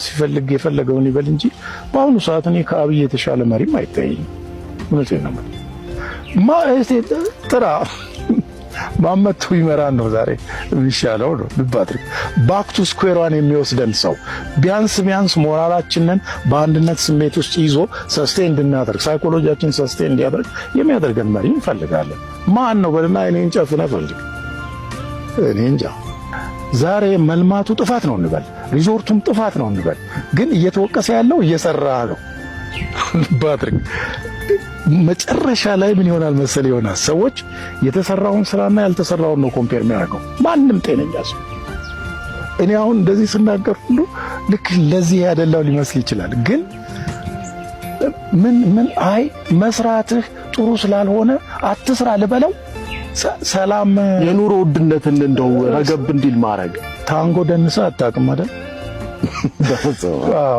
ሲፈልግ የፈለገውን ይበል እንጂ በአሁኑ ሰዓት እኔ ከአብይ የተሻለ መሪም አይታየኝም። እውነቴን ነው ጥራ ማመቱ ይመራን ነው ዛሬ የሚሻለው ነው። ልብ አድርግ። ባክ ቱ ስኩዌር ዋን የሚወስደን ሰው ቢያንስ ሞራላችንን በአንድነት ስሜት ውስጥ ይዞ ሰስቴን እንድናደርግ ሳይኮሎጂያችን ሰስቴን እንዲያደርግ የሚያደርገን መሪ እንፈልጋለን። ማን ነው በልና እኔን ጨፍነ ፈልግ። እኔ እንጃ። ዛሬ መልማቱ ጥፋት ነው እንበል፣ ሪዞርቱም ጥፋት ነው እንበል፣ ግን እየተወቀሰ ያለው እየሰራ ነው። ልብ አድርግ። መጨረሻ ላይ ምን ይሆናል መሰል ይሆናል ሰዎች የተሰራውን ስራና ያልተሰራውን ነው ኮምፔር የሚያደርገው። ማንም ጤነኛ ሰው እኔ አሁን እንደዚህ ስናገር ሁሉ ልክ ለዚህ ያደላው ሊመስል ይችላል። ግን ምን አይ መስራትህ ጥሩ ስላልሆነ አትስራ ልበለው። ሰላም የኑሮ ውድነትን እንደው ረገብ እንዲል ማድረግ ታንጎ ደንሳ አታውቅም አይደል?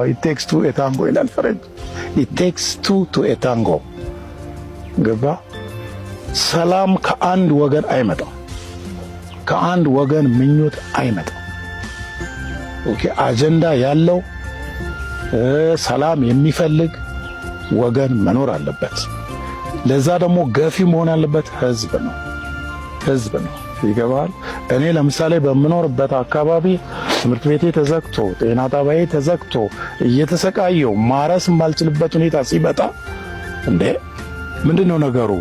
it takes two a tango ይላል ፈረንጅ። it takes two to a tango ገባ። ሰላም ከአንድ ወገን አይመጣም፣ ከአንድ ወገን ምኞት አይመጣም። ኦኬ አጀንዳ ያለው ሰላም የሚፈልግ ወገን መኖር አለበት። ለዛ ደግሞ ገፊ መሆን ያለበት ህዝብ ነው። ይገባል። እኔ ለምሳሌ በምኖርበት አካባቢ ትምህርት ቤቴ ተዘግቶ ጤና ጣቢያዬ ተዘግቶ እየተሰቃየው ማረስ የማልችልበት ሁኔታ ሲመጣ እንዴ ምንድነው ነገሩ?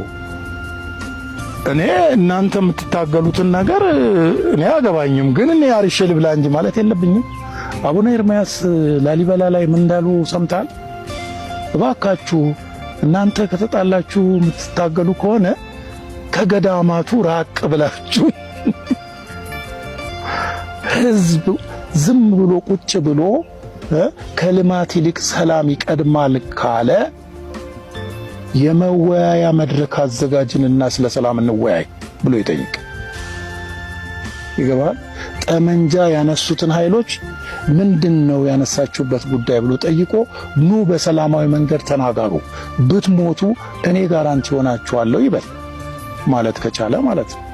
እኔ እናንተ የምትታገሉትን ነገር እኔ አገባኝም፣ ግን እኔ አርሼ ልብላ እንጂ ማለት የለብኝም። አቡነ ኤርምያስ ላሊበላ ላይ ምን እንዳሉ ሰምታል? እባካችሁ እናንተ ከተጣላችሁ የምትታገሉ ከሆነ ከገዳማቱ ራቅ ብላችሁ ህዝብ ዝም ብሎ ቁጭ ብሎ ከልማት ይልቅ ሰላም ይቀድማል ካለ የመወያያ መድረክ አዘጋጅንና ስለ ሰላም እንወያይ ብሎ ይጠይቅ። ይገባል። ጠመንጃ ያነሱትን ኃይሎች ምንድነው ያነሳችሁበት ጉዳይ ብሎ ጠይቆ ኑ በሰላማዊ መንገድ ተናገሩ፣ ብትሞቱ እኔ ጋራንቲ ሆናችኋለሁ ይበል ማለት ከቻለ ማለት ነው።